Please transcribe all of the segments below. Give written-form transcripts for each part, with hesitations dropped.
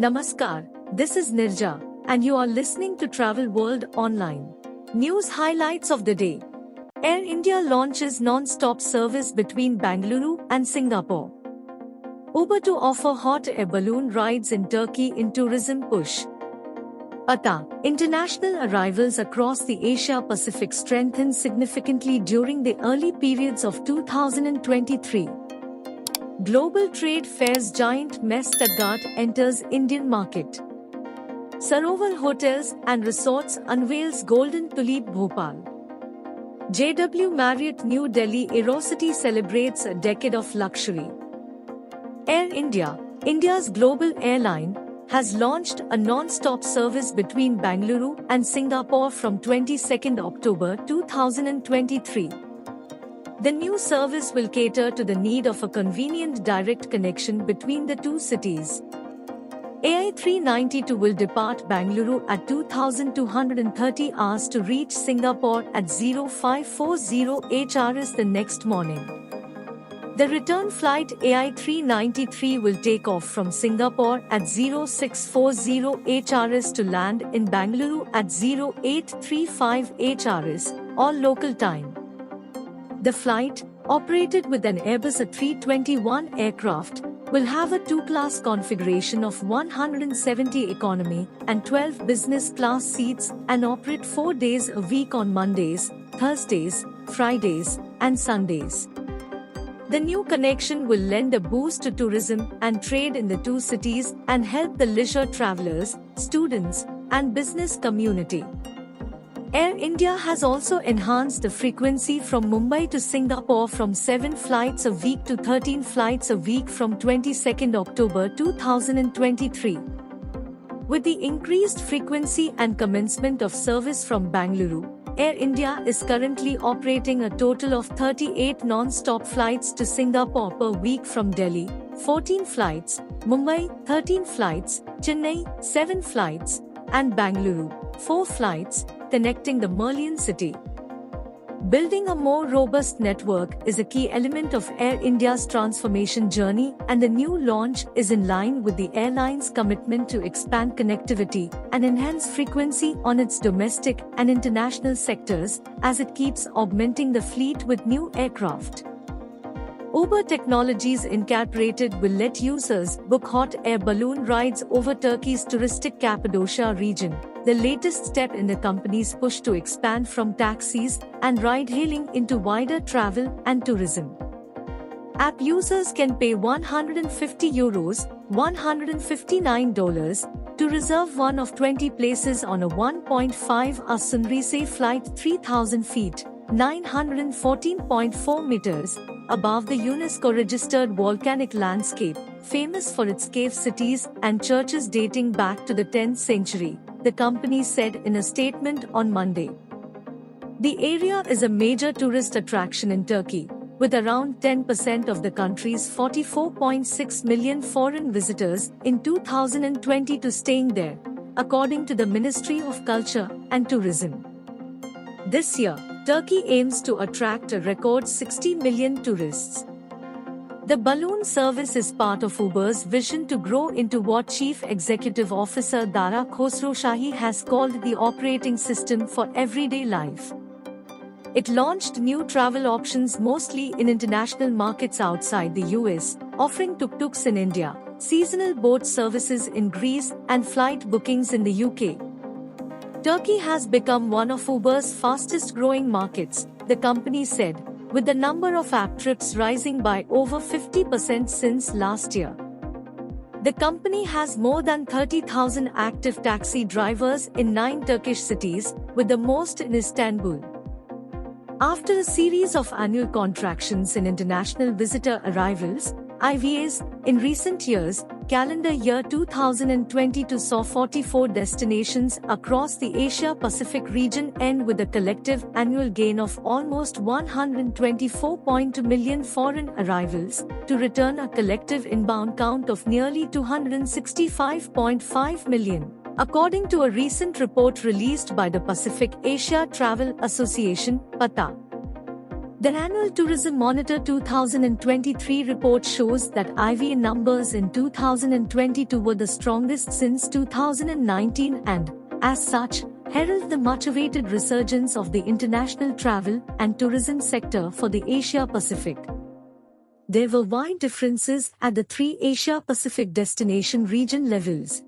Namaskar, this is Nirja, and you are listening to Travel World Online. News highlights of the day. Air India launches non-stop service between Bengaluru and Singapore. Uber to offer hot air balloon rides in Turkey in tourism push. International arrivals across the Asia-Pacific strengthened significantly during the early periods of 2023. Global trade fairs giant Messe Stuttgart enters Indian market. Sarovar Hotels and Resorts unveils Golden Tulip Bhopal. JW Marriott New Delhi Aero celebrates a decade of luxury. Air India, India's global airline, has launched a non-stop service between Bengaluru and Singapore from 22 October 2023. The new service will cater to the need of a convenient direct connection between the two cities. AI392 will depart Bengaluru at 2230 hours to reach Singapore at 0540 HRS the next morning. The return flight AI393 will take off from Singapore at 0640 HRS to land in Bengaluru at 0835 HRS, all local time. The flight, operated with an Airbus A321 aircraft, will have a two-class configuration of 170 economy and 12 business class seats and operate 4 days a week on Mondays, Thursdays, Fridays, and Sundays. The new connection will lend a boost to tourism and trade in the two cities and help the leisure travelers, students, and business community. Air India has also enhanced the frequency from Mumbai to Singapore from 7 flights a week to 13 flights a week from 22 October 2023. With the increased frequency and commencement of service from Bengaluru, Air India is currently operating a total of 38 non-stop flights to Singapore per week from Delhi, 14 flights, Mumbai, 13 flights, Chennai, 7 flights, and Bengaluru, 4 flights, connecting the Merlion city. Building a more robust network is a key element of Air India's transformation journey, and the new launch is in line with the airline's commitment to expand connectivity and enhance frequency on its domestic and international sectors as it keeps augmenting the fleet with new aircraft. Uber Technologies Incorporated will let users book hot air balloon rides over Turkey's touristic Cappadocia region, the latest step in the company's push to expand from taxis and ride-hailing into wider travel and tourism. App users can pay €150, $159, to reserve one of 20 places on a 1.5-hour Sunrise flight 3,000 feet, 914.4 meters, above the UNESCO-registered volcanic landscape, famous for its cave cities and churches dating back to the 10th century, the company said in a statement on Monday. The area is a major tourist attraction in Turkey, with around 10% of the country's 44.6 million foreign visitors in 2022 staying there, according to the Ministry of Culture and Tourism. This year, Turkey aims to attract a record 60 million tourists. The balloon service is part of Uber's vision to grow into what Chief Executive Officer Dara Khosrowshahi has called the operating system for everyday life. It launched new travel options mostly in international markets outside the US, offering tuk-tuks in India, seasonal boat services in Greece, and flight bookings in the UK. Turkey has become one of Uber's fastest-growing markets, the company said, with the number of app trips rising by over 50% since last year. The company has more than 30,000 active taxi drivers in 9 Turkish cities, with the most in Istanbul. After a series of annual contractions in international visitor arrivals, IVAs, in recent years, calendar year 2022 saw 44 destinations across the Asia-Pacific region end with a collective annual gain of almost 124.2 million foreign arrivals, to return a collective inbound count of nearly 265.5 million, according to a recent report released by the Pacific Asia Travel Association, PATA. The Annual Tourism Monitor 2023 report shows that IVA numbers in 2022 were the strongest since 2019 and, as such, herald the much-awaited resurgence of the international travel and tourism sector for the Asia-Pacific. There were wide differences at the three Asia-Pacific destination region levels.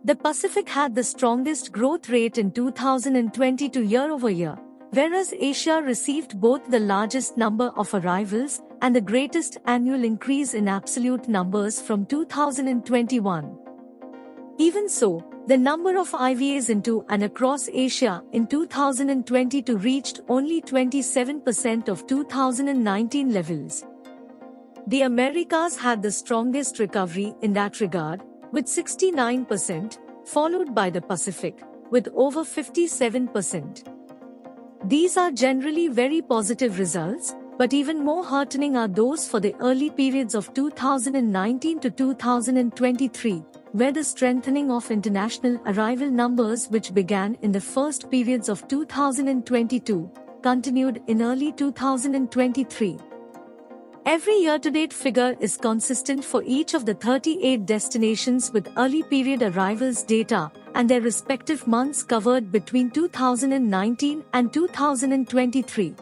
The Pacific had the strongest growth rate in 2022 year-over-year, whereas Asia received both the largest number of arrivals and the greatest annual increase in absolute numbers from 2021. Even so, the number of IVAs into and across Asia in 2022 reached only 27% of 2019 levels. The Americas had the strongest recovery in that regard, with 69%, followed by the Pacific, with over 57%. These are generally very positive results, but even more heartening are those for the early periods of 2019 to 2023, where the strengthening of international arrival numbers which began in the first periods of 2022, continued in early 2023. Every year-to-date figure is consistent for each of the 38 destinations with early period arrivals data and their respective months covered between 2019 and 2023.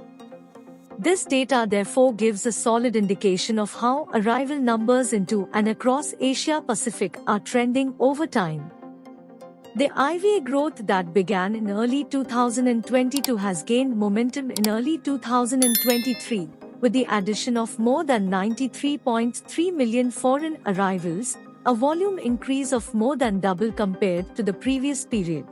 This data therefore gives a solid indication of how arrival numbers into and across Asia-Pacific are trending over time. The IVA growth that began in early 2022 has gained momentum in early 2023. With the addition of more than 93.3 million foreign arrivals, a volume increase of more than double compared to the previous period.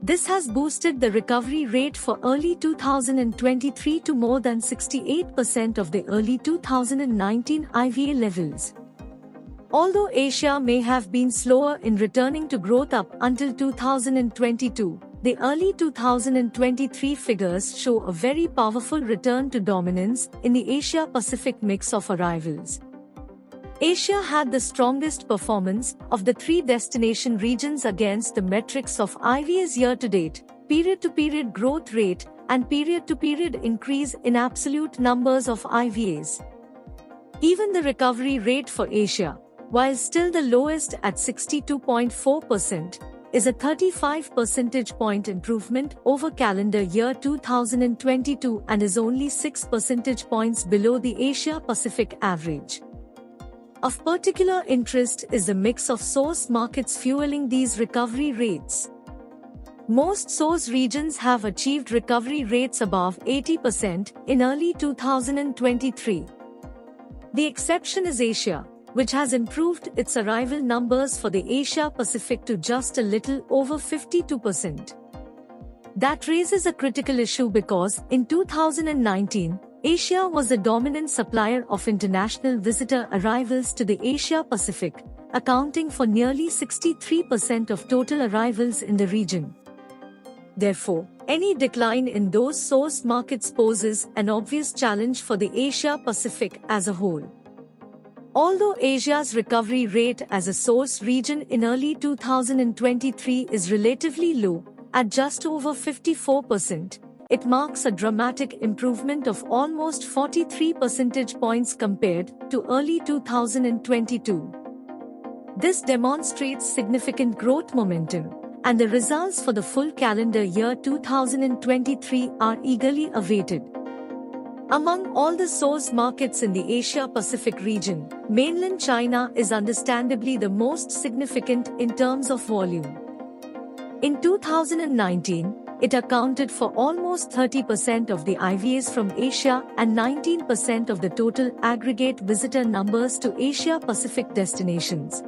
This has boosted the recovery rate for early 2023 to more than 68% of the early 2019 IVA levels. Although Asia may have been slower in returning to growth up until 2022, the early 2023 figures show a very powerful return to dominance in the Asia-Pacific mix of arrivals. Asia had the strongest performance of the three destination regions against the metrics of IVAs year-to-date, period-to-period growth rate, and period-to-period increase in absolute numbers of IVAs. Even the recovery rate for Asia, while still the lowest at 62.4%, is a 35 percentage point improvement over calendar year 2022 and is only 6 percentage points below the Asia-Pacific average. Of particular interest is the mix of source markets fueling these recovery rates. Most source regions have achieved recovery rates above 80% in early 2023. The exception is Asia, which has improved its arrival numbers for the Asia-Pacific to just a little over 52%. That raises a critical issue because, in 2019, Asia was the dominant supplier of international visitor arrivals to the Asia-Pacific, accounting for nearly 63% of total arrivals in the region. Therefore, any decline in those source markets poses an obvious challenge for the Asia-Pacific as a whole. Although Asia's recovery rate as a source region in early 2023 is relatively low, at just over 54%, it marks a dramatic improvement of almost 43 percentage points compared to early 2022. This demonstrates significant growth momentum, and the results for the full calendar year 2023 are eagerly awaited. Among all the source markets in the Asia-Pacific region, mainland China is understandably the most significant in terms of volume. In 2019, it accounted for almost 30% of the IVAs from Asia and 19% of the total aggregate visitor numbers to Asia-Pacific destinations.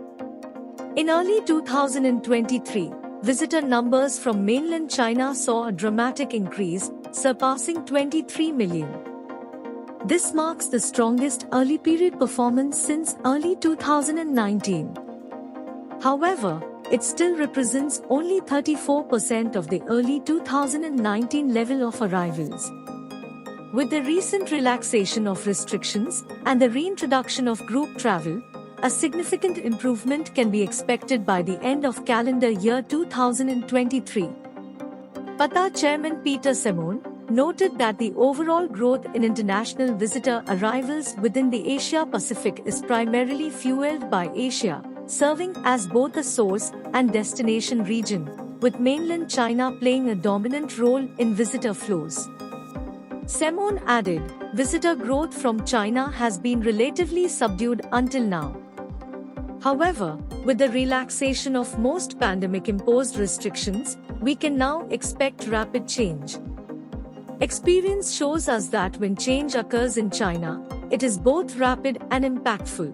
In early 2023, visitor numbers from mainland China saw a dramatic increase, surpassing 23 million. This marks the strongest early period performance since early 2019. However, it still represents only 34% of the early 2019 level of arrivals. With the recent relaxation of restrictions and the reintroduction of group travel, a significant improvement can be expected by the end of calendar year 2023. PATA Chairman Peter Simon, noted that the overall growth in international visitor arrivals within the Asia-Pacific is primarily fueled by Asia, serving as both a source and destination region, with mainland China playing a dominant role in visitor flows. Simon added, visitor growth from China has been relatively subdued until now. However, with the relaxation of most pandemic-imposed restrictions, we can now expect rapid change. Experience shows us that when change occurs in China, it is both rapid and impactful.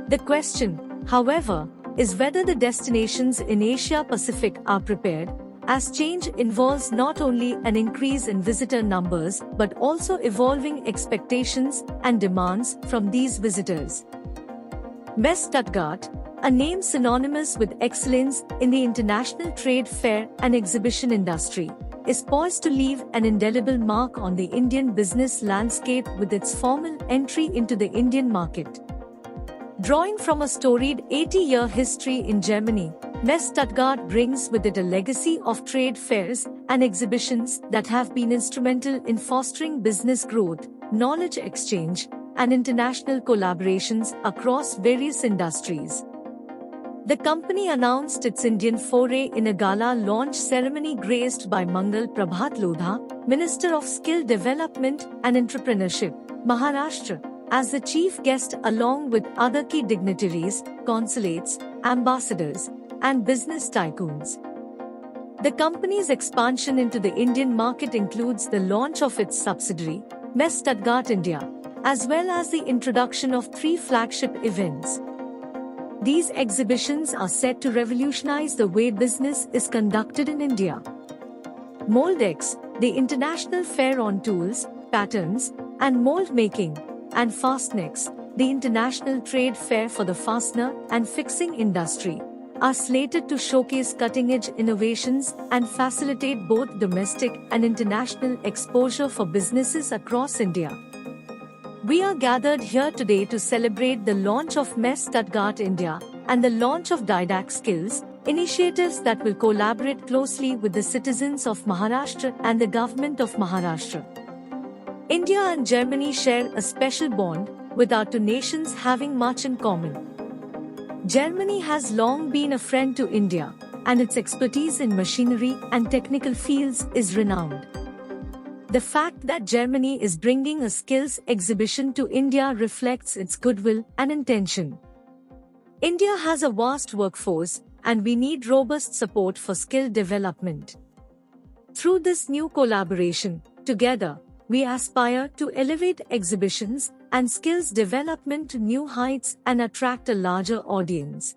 The question, however, is whether the destinations in Asia-Pacific are prepared, as change involves not only an increase in visitor numbers but also evolving expectations and demands from these visitors. Messe Stuttgart, a name synonymous with excellence in the international trade fair and exhibition industry, is poised to leave an indelible mark on the Indian business landscape with its formal entry into the Indian market. Drawing from a storied 80-year history in Germany, Messe Stuttgart brings with it a legacy of trade fairs and exhibitions that have been instrumental in fostering business growth, knowledge exchange, and international collaborations across various industries. The company announced its Indian foray in a gala launch ceremony graced by Mangal Prabhat Lodha, Minister of Skill Development and Entrepreneurship, Maharashtra, as the chief guest along with other key dignitaries, consulates, ambassadors, and business tycoons. The company's expansion into the Indian market includes the launch of its subsidiary, Messe Stuttgart India, as well as the introduction of 3 flagship events. These exhibitions are set to revolutionize the way business is conducted in India. Moldex, the international fair on tools, patterns, and mold making, and Fastnex, the international trade fair for the fastener and fixing industry, are slated to showcase cutting-edge innovations and facilitate both domestic and international exposure for businesses across India. We are gathered here today to celebrate the launch of Messe Stuttgart India and the launch of Didact Skills, initiatives that will collaborate closely with the citizens of Maharashtra and the government of Maharashtra. India and Germany share a special bond, with our two nations having much in common. Germany has long been a friend to India, and its expertise in machinery and technical fields is renowned. The fact that Germany is bringing a skills exhibition to India reflects its goodwill and intention. India has a vast workforce, and we need robust support for skill development. Through this new collaboration, together, we aspire to elevate exhibitions and skills development to new heights and attract a larger audience.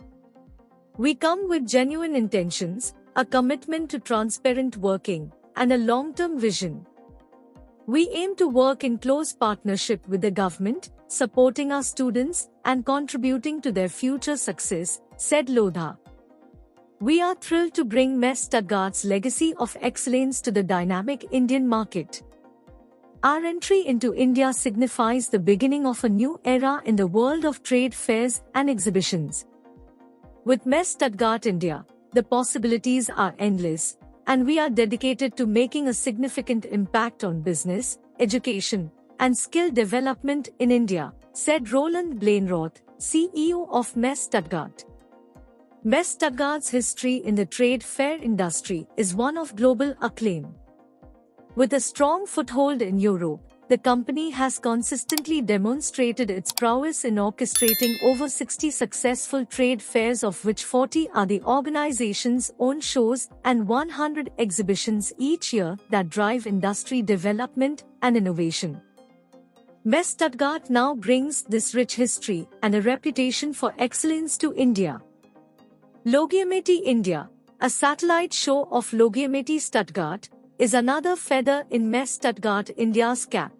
We come with genuine intentions, a commitment to transparent working, and a long-term vision. We aim to work in close partnership with the government, supporting our students and contributing to their future success, said Lodha. We are thrilled to bring Messe Stuttgart's legacy of excellence to the dynamic Indian market. Our entry into India signifies the beginning of a new era in the world of trade fairs and exhibitions. With Messe Stuttgart India, the possibilities are endless, and we are dedicated to making a significant impact on business, education, and skill development in India, said Roland Blainroth, CEO of Messe Stuttgart. Messe Stuttgart's history in the trade fair industry is one of global acclaim. With a strong foothold in Europe, the company has consistently demonstrated its prowess in orchestrating over 60 successful trade fairs, of which 40 are the organization's own shows, and 100 exhibitions each year that drive industry development and innovation. Messe Stuttgart now brings this rich history and a reputation for excellence to India. Logometi India, a satellite show of Logometi Stuttgart, is another feather in Messe Stuttgart India's cap.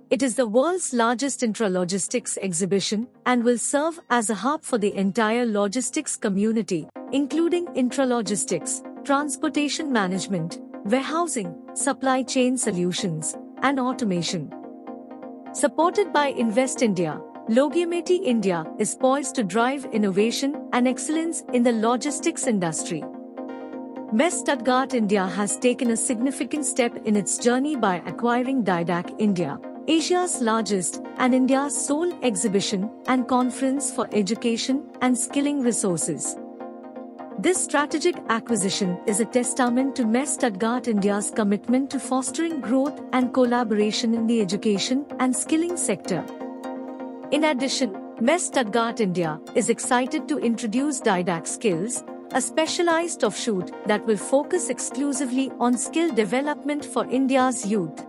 It is the world's largest intralogistics exhibition and will serve as a hub for the entire logistics community, including intralogistics, transportation management, warehousing, supply chain solutions, and automation. Supported by Invest India, Logometi India is poised to drive innovation and excellence in the logistics industry. Messe Stuttgart India has taken a significant step in its journey by acquiring Didac India, Asia's largest and India's sole exhibition and conference for education and skilling resources. This strategic acquisition is a testament to Messe Stuttgart India's commitment to fostering growth and collaboration in the education and skilling sector. In addition, Messe Stuttgart India is excited to introduce Didac Skills, a specialized offshoot that will focus exclusively on skill development for India's youth.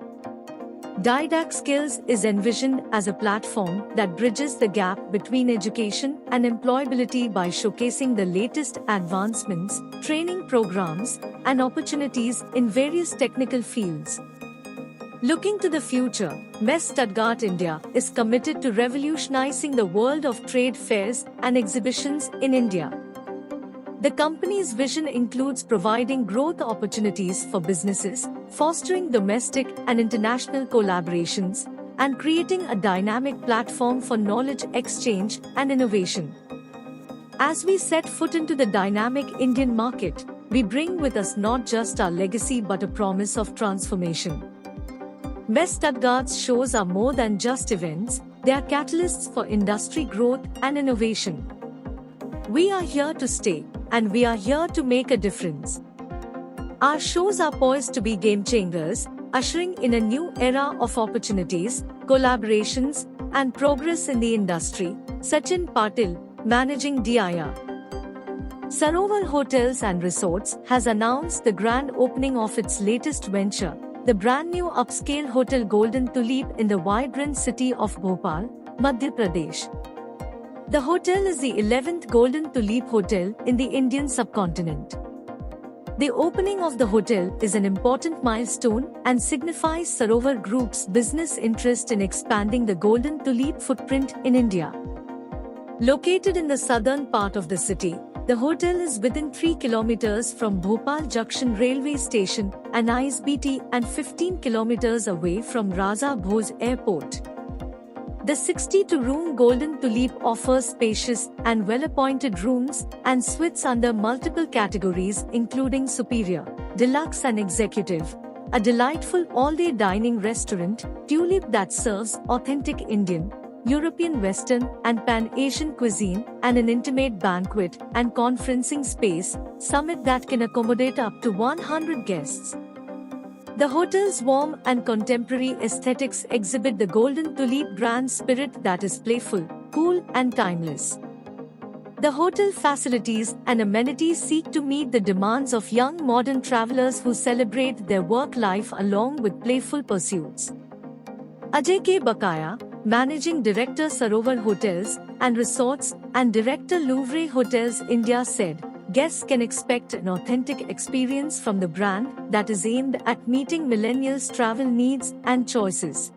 Didac Skills is envisioned as a platform that bridges the gap between education and employability by showcasing the latest advancements, training programs, and opportunities in various technical fields. Looking to the future, Messe Stuttgart India is committed to revolutionizing the world of trade fairs and exhibitions in India. The company's vision includes providing growth opportunities for businesses, fostering domestic and international collaborations, and creating a dynamic platform for knowledge exchange and innovation. As we set foot into the dynamic Indian market, we bring with us not just our legacy but a promise of transformation. Messe Stuttgart's shows are more than just events, they are catalysts for industry growth and innovation. We are here to stay, and we are here to make a difference. Our shows are poised to be game changers, ushering in a new era of opportunities, collaborations, and progress in the industry. Sachin Patil, Managing DIR. Sarovar Hotels and Resorts has announced the grand opening of its latest venture, the brand new upscale hotel Golden Tulip in the vibrant city of Bhopal, Madhya Pradesh. The hotel is the 11th Golden Tulip hotel in the Indian subcontinent. The opening of the hotel is an important milestone and signifies Sarovar Group's business interest in expanding the Golden Tulip footprint in India. Located in the southern part of the city, the hotel is within 3 kilometers from Bhopal Junction railway station and ISBT and 15 kilometers away from Raja Bhoj Airport. The 62-room Golden Tulip offers spacious and well-appointed rooms and suites under multiple categories including superior, deluxe and executive, a delightful all-day dining restaurant, Tulip that serves authentic Indian, European Western and Pan-Asian cuisine, and an intimate banquet and conferencing space, Summit that can accommodate up to 100 guests. The hotel's warm and contemporary aesthetics exhibit the Golden Tulip brand spirit that is playful, cool and timeless. The hotel facilities and amenities seek to meet the demands of young modern travelers who celebrate their work life along with playful pursuits. Ajay K. Bakaya, Managing Director Sarovar Hotels and Resorts and Director Louvre Hotels India said, "Guests can expect an authentic experience from the brand that is aimed at meeting millennials' travel needs and choices.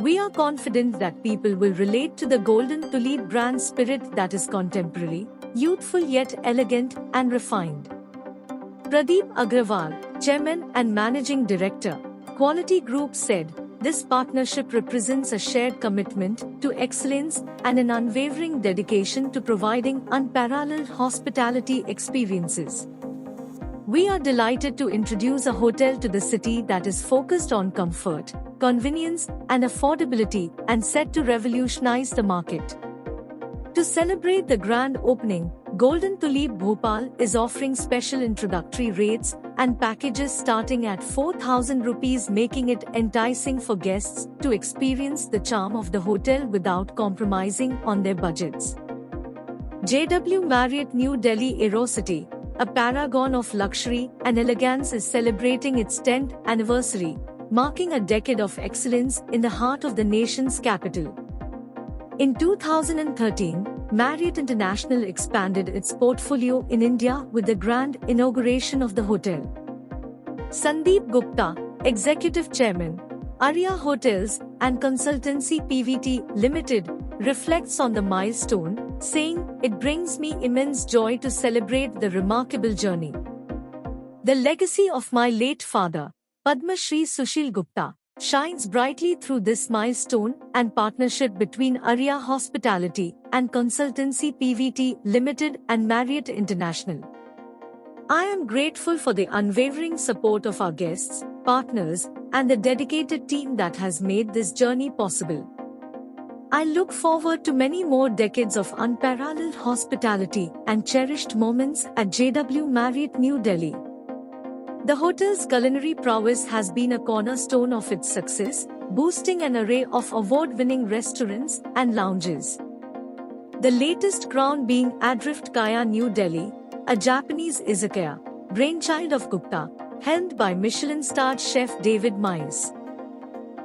We are confident that people will relate to the Golden Tulip brand spirit that is contemporary, youthful yet elegant and refined." Pradeep Agrawal, Chairman and Managing Director, Quality Group said, "This partnership represents a shared commitment to excellence and an unwavering dedication to providing unparalleled hospitality experiences. We are delighted to introduce a hotel to the city that is focused on comfort, convenience, and affordability and set to revolutionize the market." To celebrate the grand opening, Golden Tulip Bhopal is offering special introductory rates and packages starting at 4,000 rupees, making it enticing for guests to experience the charm of the hotel without compromising on their budgets. JW Marriott New Delhi Aero, a paragon of luxury and elegance, is celebrating its 10th anniversary, marking a decade of excellence in the heart of the nation's capital. In 2013, Marriott International expanded its portfolio in India with the grand inauguration of the hotel. Sandeep Gupta, Executive Chairman, Arya Hotels and Consultancy PVT Limited, reflects on the milestone, saying, "It brings me immense joy to celebrate the remarkable journey. The legacy of my late father, Padma Shri Sushil Gupta, shines brightly through this milestone and partnership between Arya Hospitality and Consultancy PVT Limited and Marriott International." I am grateful for the unwavering support of our guests, partners, and the dedicated team that has made this journey possible. I look forward to many more decades of unparalleled hospitality and cherished moments at JW Marriott New Delhi. The hotel's culinary prowess has been a cornerstone of its success, boasting an array of award-winning restaurants and lounges. The latest crown being Adrift Kaya New Delhi, a Japanese izakaya, brainchild of Gupta, helmed by Michelin-starred chef David Miles.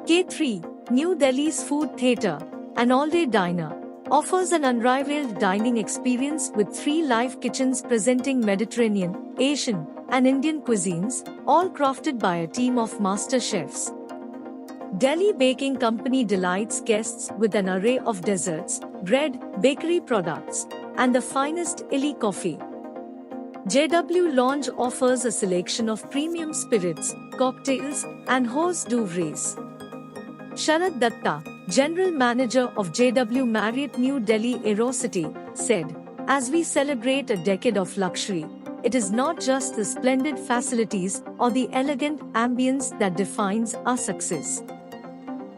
K3, New Delhi's food theatre, an all-day diner, offers an unrivaled dining experience with 3 live kitchens presenting Mediterranean, Asian, and Indian cuisines, all crafted by a team of master chefs. Delhi Baking Company delights guests with an array of desserts, bread, bakery products, and the finest illy coffee. JW Lounge offers a selection of premium spirits, cocktails, and hors d'oeuvres. Sharad Datta, General Manager of JW Marriott New Delhi Aero said, "As we celebrate a decade of luxury, it is not just the splendid facilities or the elegant ambience that defines our success.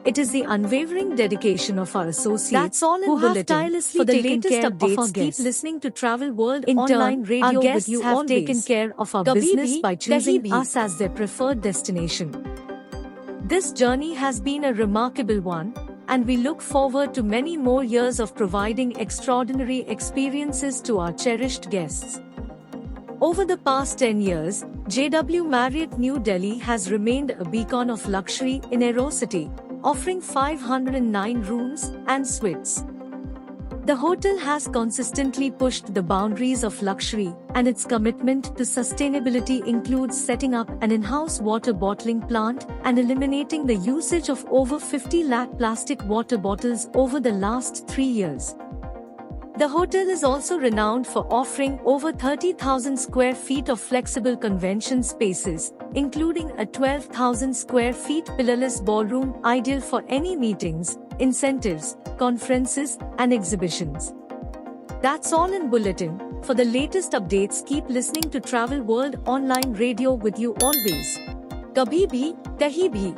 It is the unwavering dedication of our associates who have tirelessly for the latest updates. Keep listening to Travel World Online Radio. Our guests have taken care of our business by choosing us as their preferred destination. This journey has been a remarkable one, and we look forward to many more years of providing extraordinary experiences to our cherished guests." Over the past 10 years, JW Marriott New Delhi has remained a beacon of luxury in Aero City, offering 509 rooms and suites. The hotel has consistently pushed the boundaries of luxury, and its commitment to sustainability includes setting up an in-house water bottling plant and eliminating the usage of over 50 lakh plastic water bottles over the last 3 years. The hotel is also renowned for offering over 30,000 square feet of flexible convention spaces, including a 12,000 square feet pillarless ballroom ideal for any meetings, incentives, conferences, and exhibitions. That's all in Bulletin. For the latest updates, keep listening to Travel World Online Radio with you always. Kabhi bhi, kahi bhi.